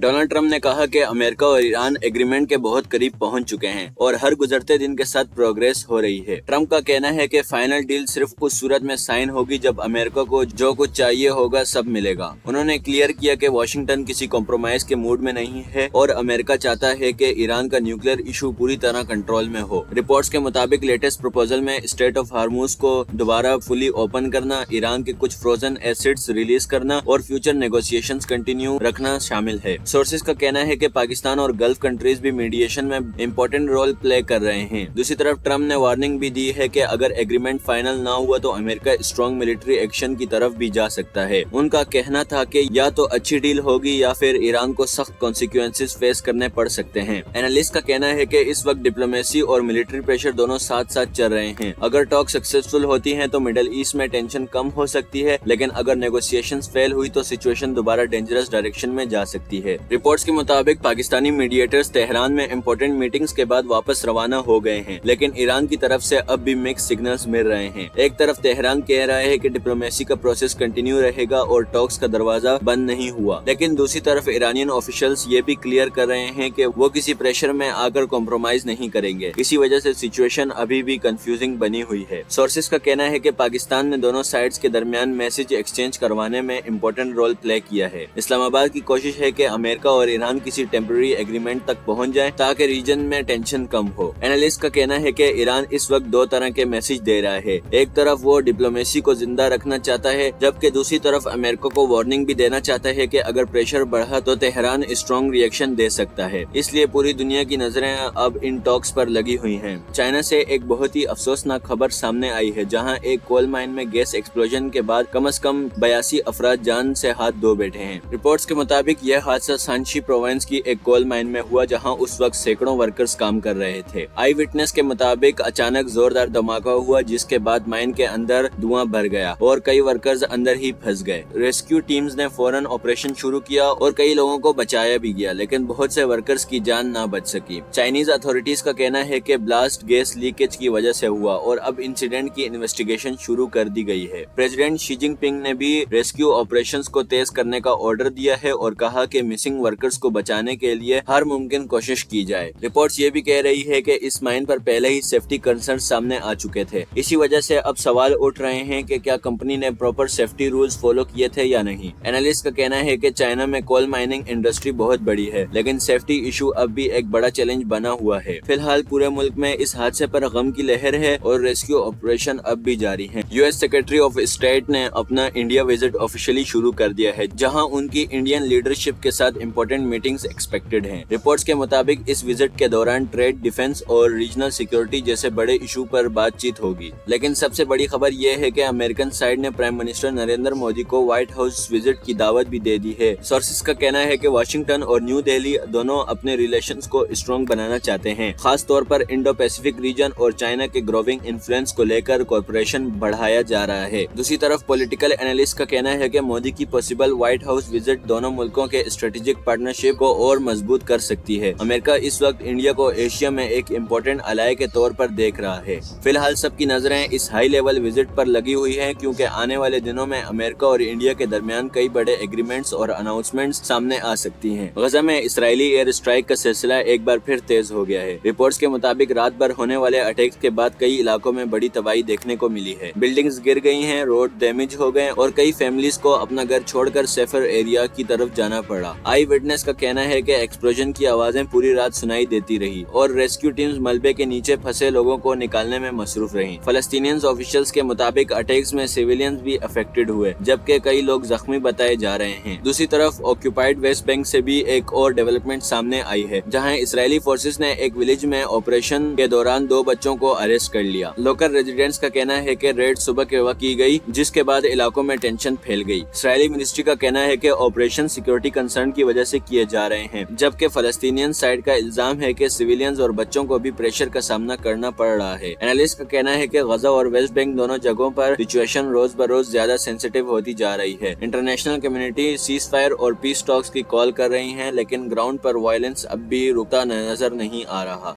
Donald Trump ने कहा कि अमेरिका और ईरान एग्रीमेंट के बहुत करीब पहुंच चुके हैं और हर गुजरते दिन के साथ प्रोग्रेस हो रही है। ट्रंप का कहना है कि फाइनल डील सिर्फ उस सूरत में साइन होगी जब अमेरिका को जो कुछ चाहिए होगा सब मिलेगा। उन्होंने क्लियर किया कि वाशिंगटन किसी कॉम्प्रोमाइज के मूड में नहीं है और अमेरिका चाहता है कि ईरान का न्यूक्लियर इशू पूरी तरह कंट्रोल में हो। रिपोर्ट्स के मुताबिक लेटेस्ट प्रपोजल में स्ट्रेट ऑफ हार्मूज को दोबारा फुली ओपन करना, ईरान के कुछ फ्रोजन एसिड्स रिलीज करना और फ्यूचर नेगोशिएशंस कंटिन्यू रखना शामिल है। सोर्सेज का कहना है कि पाकिस्तान और गल्फ कंट्रीज भी मीडिएशन में इम्पोर्टेंट रोल प्ले कर रहे हैं। दूसरी तरफ ट्रंप ने वार्निंग भी दी है कि अगर एग्रीमेंट फाइनल ना हुआ तो अमेरिका स्ट्रॉन्ग मिलिट्री एक्शन की तरफ भी जा सकता है। उनका कहना था कि या तो अच्छी डील होगी या फिर ईरान को सख्त कॉन्सिक्वेंसेस फेस करने पड़ सकते हैं। एनालिस्ट का कहना है कि इस वक्त डिप्लोमेसी और मिलिट्री प्रेशर दोनों साथ साथ चल रहे हैं। अगर टॉक सक्सेसफुल होती हैं तो मिडिल ईस्ट में टेंशन कम हो सकती है, लेकिन अगर नेगोशिएशंस फेल हुई तो सिचुएशन दोबारा डेंजरस डायरेक्शन में जा सकती है। रिपोर्ट्स के मुताबिक पाकिस्तानी मीडिएटर्स तेहरान में इंपॉर्टेंट मीटिंग्स के बाद वापस रवाना हो गए हैं, लेकिन ईरान की तरफ से अब भी मिक्स सिग्नल्स मिल रहे हैं। एक तरफ तेहरान कह रहा है कि डिप्लोमेसी का प्रोसेस कंटिन्यू रहेगा और टॉक्स का दरवाजा बंद नहीं हुआ, लेकिन दूसरी तरफ ईरानियन ऑफिशियल्स ये भी क्लियर कर रहे हैं कि वो किसी प्रेशर में आकर कॉम्प्रोमाइज नहीं करेंगे। इसी वजह से सिचुएशन अभी भी कंफ्यूजिंग बनी हुई है। सोर्सेज का कहना है कि पाकिस्तान ने दोनों साइड्स के दरमियान मैसेज एक्सचेंज करवाने में इम्पोर्टेंट रोल प्ले किया है। इस्लामाबाद की कोशिश है कि अमेरिका और ईरान किसी टेम्पररी एग्रीमेंट तक पहुंच जाए ताकि रीजन में टेंशन कम हो। एनालिस्ट का कहना है कि ईरान इस वक्त दो तरह के मैसेज दे रहा है। एक तरफ वो डिप्लोमेसी को जिंदा रखना चाहता है, जबकि दूसरी तरफ अमेरिका को वार्निंग भी देना चाहता है कि अगर प्रेशर बढ़ा तो तेहरान स्ट्रॉन्ग रिएक्शन दे सकता है। इसलिए पूरी दुनिया की नजरें अब इन टॉक्स पर लगी हुई हैं। चाइना से एक बहुत ही अफसोसनाक खबर सामने आई है, जहां एक कोल माइन में गैस एक्सप्लोजन के बाद कम से कम 82 अफराद जान से हाथ धो बैठे हैं। रिपोर्ट्स के मुताबिक यह हादसा सांची प्रोविंस की एक कोल माइन में हुआ, जहां उस वक्त सैकड़ों वर्कर्स काम कर रहे थे। आई विटनेस के मुताबिक अचानक जोरदार धमाका हुआ, जिसके बाद माइन के अंदर धुआं भर गया और कई वर्कर्स अंदर ही फंस गए। रेस्क्यू टीम्स ने फौरन ऑपरेशन शुरू किया और कई लोगों को बचाया भी गया, लेकिन बहुत से वर्कर्स की जान ना बच सकी। चाइनीज अथॉरिटीज का कहना है कि ब्लास्ट गैस लीकेज की वजह से हुआ और अब इंसिडेंट की इन्वेस्टिगेशन शुरू कर दी गई है। प्रेसिडेंट शी जिनपिंग ने भी रेस्क्यू ऑपरेशंस को तेज करने का ऑर्डर दिया है और कहा कि मिसिंग वर्कर्स को बचाने के लिए हर मुमकिन कोशिश की जाए। रिपोर्ट्स ये भी कह रही है कि इस माइन पर पहले ही सेफ्टी कंसर्न सामने आ चुके थे। इसी वजह से अब सवाल उठ रहे हैं कि क्या कंपनी ने प्रॉपर सेफ्टी रूल्स फॉलो किए थे या नहीं। एनालिस्ट का कहना है कि चाइना में कोल माइनिंग इंडस्ट्री बहुत बड़ी है, लेकिन सेफ्टी इशू अब भी एक बड़ा चैलेंज बना हुआ है। फिलहाल पूरे मुल्क में इस हादसे पर गम की लहर है और रेस्क्यू ऑपरेशन अब भी जारी है। यूएस सेक्रेटरी ऑफ स्टेट ने अपना इंडिया विजिट ऑफिशियली शुरू कर दिया है, जहां उनकी इंडियन लीडरशिप के साथ इंपॉर्टेंट मीटिंग्स एक्सपेक्टेड हैं। रिपोर्ट्स के मुताबिक इस विजिट के दौरान ट्रेड, डिफेंस और रीजनल सिक्योरिटी जैसे बड़े इशू पर बातचीत होगी। लेकिन सबसे बड़ी खबर यह है कि अमेरिकन साइड ने प्राइम मिनिस्टर नरेंद्र मोदी को व्हाइट हाउस विजिट की दावत भी दे दी है। सोर्सेज का कहना है कि वाशिंगटन और न्यू दिल्ली दोनों अपने रिलेशंस को स्ट्रॉन्ग बनाना चाहते हैं, खास तौर पर इंडो पैसिफिक रीजन और चाइना के ग्रोविंग इन्फ्लुएंस को लेकर कोऑपरेशन बढ़ाया जा रहा है। दूसरी तरफ पॉलिटिकल एनालिस्ट का कहना है कि मोदी की पॉसिबल व्हाइट हाउस विजिट दोनों मुल्कों के स्ट्रेटेजिक पार्टनरशिप को और मजबूत कर सकती है। अमेरिका इस वक्त इंडिया को एशिया में एक इम्पोर्टेंट अलाय के तौर पर देख रहा है। फिलहाल सबकी नजरें इस हाई लेवल विजिट पर लगी हुई है, क्योंकि आने वाले दिनों में अमेरिका और इंडिया के दरमियान कई बड़े एग्रीमेंट्स और अनाउंसमेंट्स सामने आ सकती हैं। गजा में इसराइली एयर स्ट्राइक का सिलसिला एक बार फिर तेज हो गया है। रिपोर्ट्स के मुताबिक रात भर होने वाले अटैक्स के बाद कई इलाकों में बड़ी तबाही देखने को मिली है। बिल्डिंग्स गिर गई हैं, रोड डैमेज हो गए और कई फैमिलीज को अपना घर छोड़कर सेफर एरिया की तरफ जाना पड़ा। आई विटनेस का कहना है कि एक्सप्लोजन की आवाजें पूरी रात सुनाई देती रही और रेस्क्यू टीम्स मलबे के नीचे फंसे लोगों को निकालने में मसरूफ रहीं। फलस्तीनियंस ऑफिशियल्स के मुताबिक अटैक्स में सिविलियंस भी अफेक्टेड हुए, जबकि कई लोग जख्मी बताए जा रहे हैं। दूसरी तरफ ऑक्यूपाइड वेस्ट बैंक से भी एक और डेवलपमेंट सामने आई है, जहां इसराइली फोर्सेस ने एक विलेज में ऑपरेशन के दौरान 2 बच्चों को अरेस्ट कर लिया। लोकल रेजिडेंट्स का कहना है कि रेड सुबह के वक्त की गई, जिसके बाद इलाकों में टेंशन फैल गई। इसराइली मिनिस्ट्री का कहना है कि ऑपरेशन सिक्योरिटी कंसर्न की वजह से किए जा रहे हैं, जबकि फलस्तीनियन साइड का इल्जाम है कि सिविलियंस और बच्चों को भी प्रेशर का सामना करना पड़ रहा है। एनालिस्ट का कहना है कि गजा और वेस्ट बैंक दोनों जगहों पर सिचुएशन रोज बरोज ज्यादा सेंसिटिव होती जा रही है। इंटरनेशनल कम्युनिटी सीज फायर और पीस टॉक्स की कॉल कर रही है, लेकिन ग्राउंड पर वायलेंस अब भी रुकता नजर नहीं आ रहा।